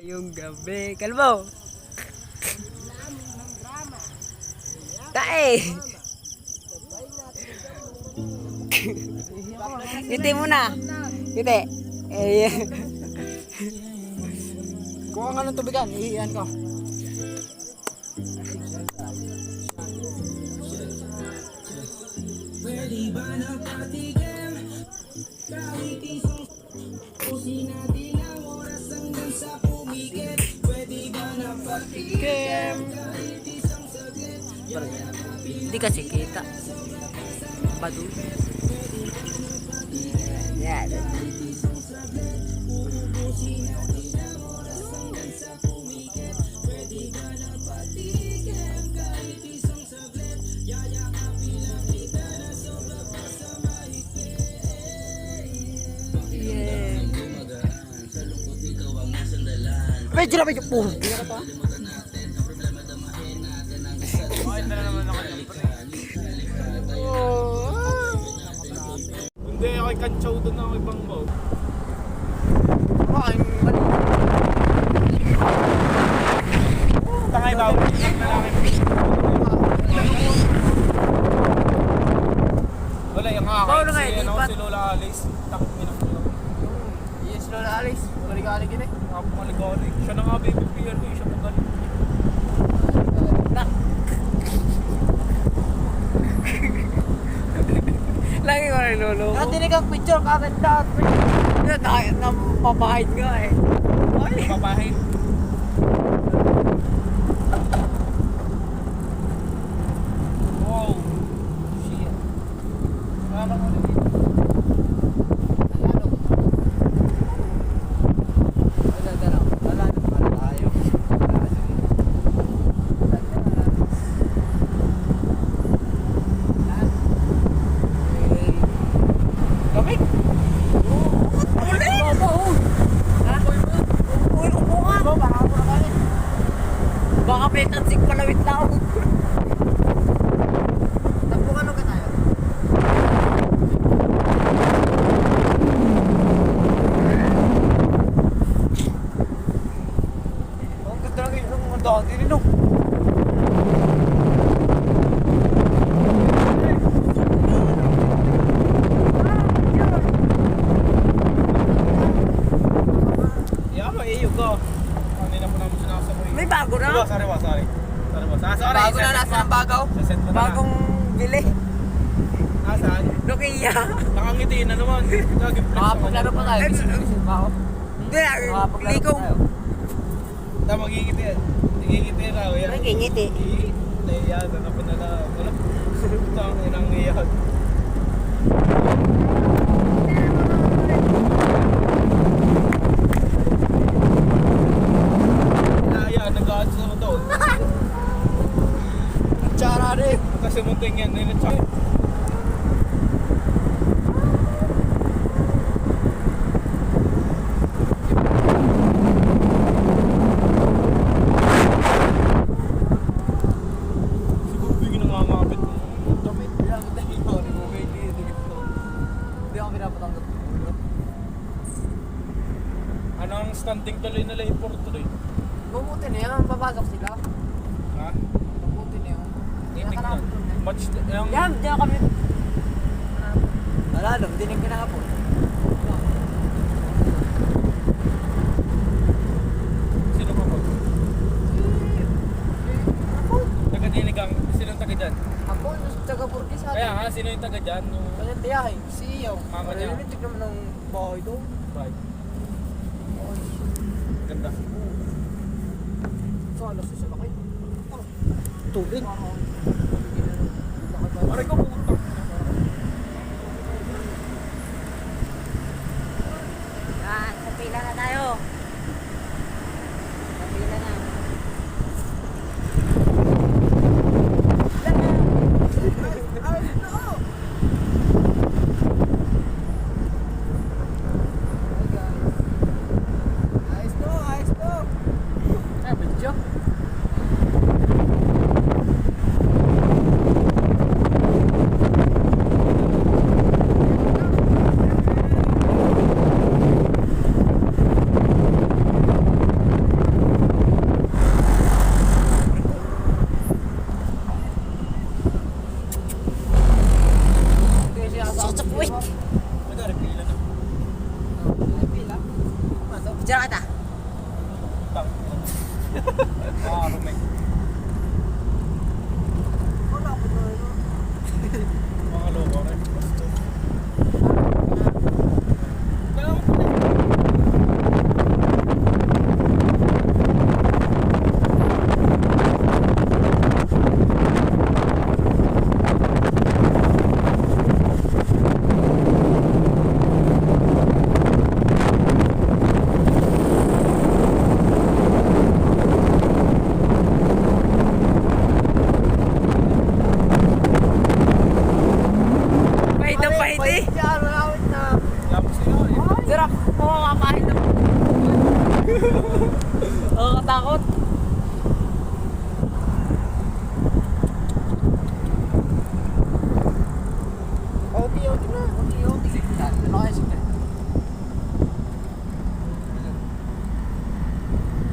Yung gabi. Kalbo! Tae! Ngiti muna. Ngiti. Eh, Kuha nga ng tubigan, ihiyan ko. hindi kasi kita. Badu. Yan. Medyo na medyo po. Hindi, ako'y kantsaw doon ako ibang boat. Tangay ba? Wala yung akin. Si Lola Alice. Takot mo na. Yes, Lola Alice. Galing-galing yun eh. Maligalig. Siya na nga baby beer ko. Siya magaling. Lagi ko na lolo ko. Natinig ang picture kaganda. Napapahid nga eh. Ay! Papahid. Wow. Shit. Wala ko na dito. Baka may tansik palawit na ako. Takbukan ka tayo. Ang ganda lang yung mga dati rin, no? Yama, iyo ko. Kanina po namin sinasabi. May bago na. Sorry. Sorry. Bago na, nasa ng bagaw. Bagong bili. Nasaan? Nokia. Nakangiti na naman. Makapaglaro pa tayo. Hindi, likong. Magigiti. Nagigiti raw yan. Nagingiti. Yan, ano pa na lang. Wala. Tang inang iyan. Nag-aadso naman doon. Tsara rin. Kasi munting yan, nilitsak. Siguro bigyan ng mamapit mo. Damit. Hindi ako pinapatanggap. Ano ang standing tuloy nila import tuloy? Mabuti na yan. Papasok sila. Ha? Mabuti na yan. Titignan. Match yung... Yan, diyan kami. Wala lang. Dinig ka na nga po. Sino ba po? Taga-dinig ang... Sino taga dyan? Ako, yung taga-Burki sa Kaya atin. nga, sino yung taga dyan? Kanya tiyahe. Si Iyaw. Mama niya. Narinig naman ng bahay doon. Bye. Ganda. So, alas isa na kayo. Tubig. Aray ko puta. Yan, sa pila na tayo. Sa pila na. Picture kita. Rumeng. Wala ko na ano. Mga loko rin. Pahit na pahit eh. Yan, malawit na. Lapos sa'yo eh. Sarap. Oo, kapahit na. Oo, katakot. OT na. OT. Ano kaya sige?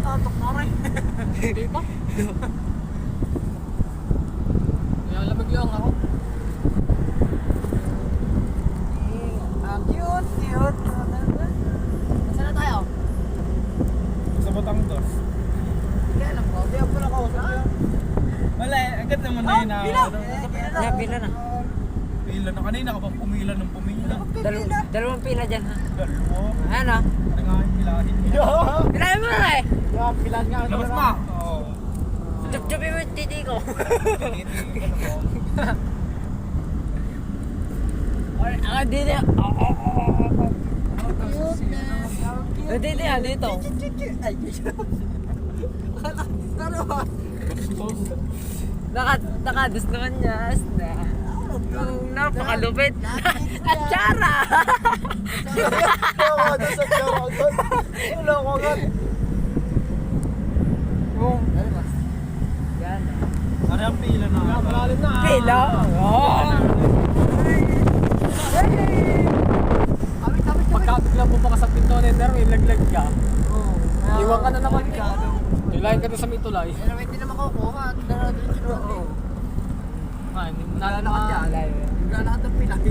Tatok na rin. Hindi pa? Kaya lamig lang ako. Cute. Saan na tayo? Sa Batangas. Hindi alam ko. Hindi ako pala kausap yun. Wala eh. Agad naman na yun. Yeah, pila na. Pila na. Kanina ka pa pumila ng pumila. Dalawang pila dyan ha. Dalawa. Ano? Ano nga yung pilahin? Pilahin mo na eh. Yan, pilan nga. Labas pa! Oo. Chup-chupin mo yung titi ko. Tinitingin ano mo. Ako dito. Dito yan, dito. Ay, ano ba? Nakadus naman niya. Yung napakalupit. Atsara! Wala ko agad. Yan. Ano yung pila na? Malalim na. Pila? Oo. Pagkabiglang mo pa ka sa pinto na yun, may laglag ka. Iwan ka na naman ka. Ilayin ka na sa may tulay. Pero hindi naman kukuha. Dala-diretso na ako. Hindi mo nalalakad yan. Naglalakad ang pilay.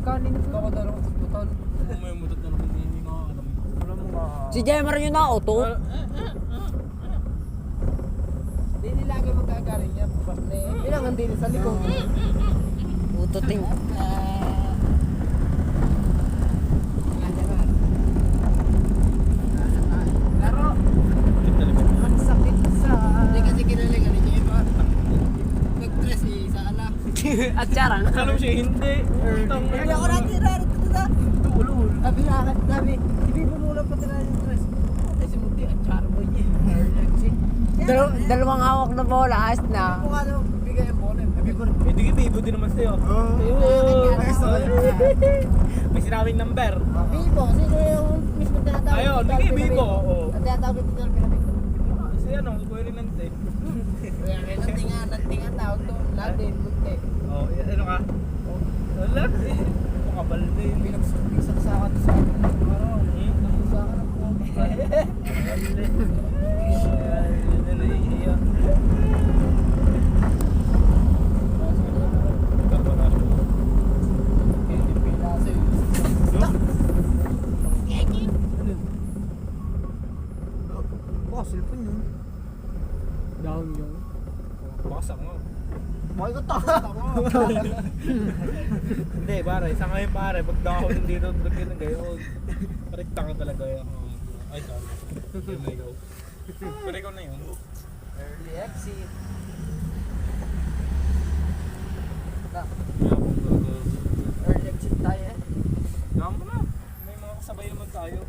Kanin ko ako dalawa sa butol. May mutot na naman hindi nga alam. Wala mo nga. Si Jemar yun na auto. Hindi nilagi magkagaling yan. Bilangan din sa likod. Ututing. Laro. Ang sakit sa... Hindi kasi kinalingan ni Jema. Nag-stress sa ala. Atsara. Alam siya hindi. Hindi ako natin na. Ulul. Sabi, hindi mo muna pa tinahin yung stress. Kasi si Muti, ang charbo niya. Dalawang hawak na bola, ayos na. Kung ano, bigay ang bola. Sabi ko, Eh di bibo din naman sa'yo. May sinabing number. Bibo, sino yung mismo tinatawag? Ayun, bigay Bibo. Oo. Ang tinatawag dito ng Pilipino. Kasi ano, kuya rin nante. Kaya nantingan tawag to. Latin, Muti. Oh, ano ka? Wala. Makabal din. Pigsaksakan sa akin. Pigsaksakan ng buwan. Cellphone yun. Down yun. Baksak mo. Makikot ako. Hindi, pare. Sa ngayon, pare. Pag dahon dito, lagyan ng gayon. Parikta ka talaga yan. Ay, sabi. Yun na ikaw. Pero ikaw na yun. Early exit. Early exit tayo eh. Naman mo na. May mga kasabay naman tayo.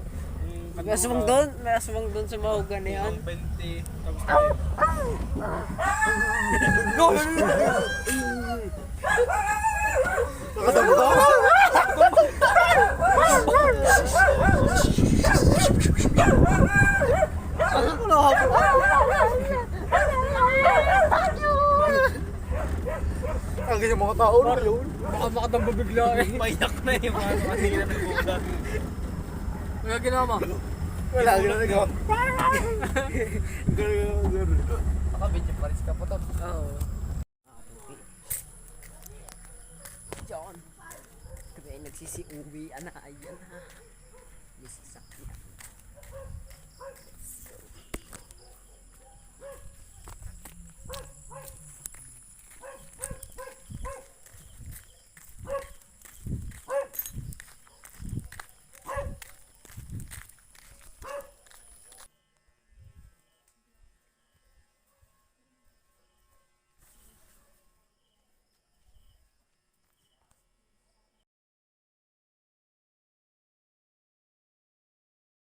May aswang doon sa mahugan na yan. 20. Tapos tayo. Ang ganyan mga tao na yun. Baka makadamba bigla eh. Payak na yung mga kanina ng buda. Kaya ginawa mo? Wala, ginagawa. Baka medyo paris ka po to. Oo. John. Kaya nagsisi-uwi, ana, ayan ha. May sasakyan.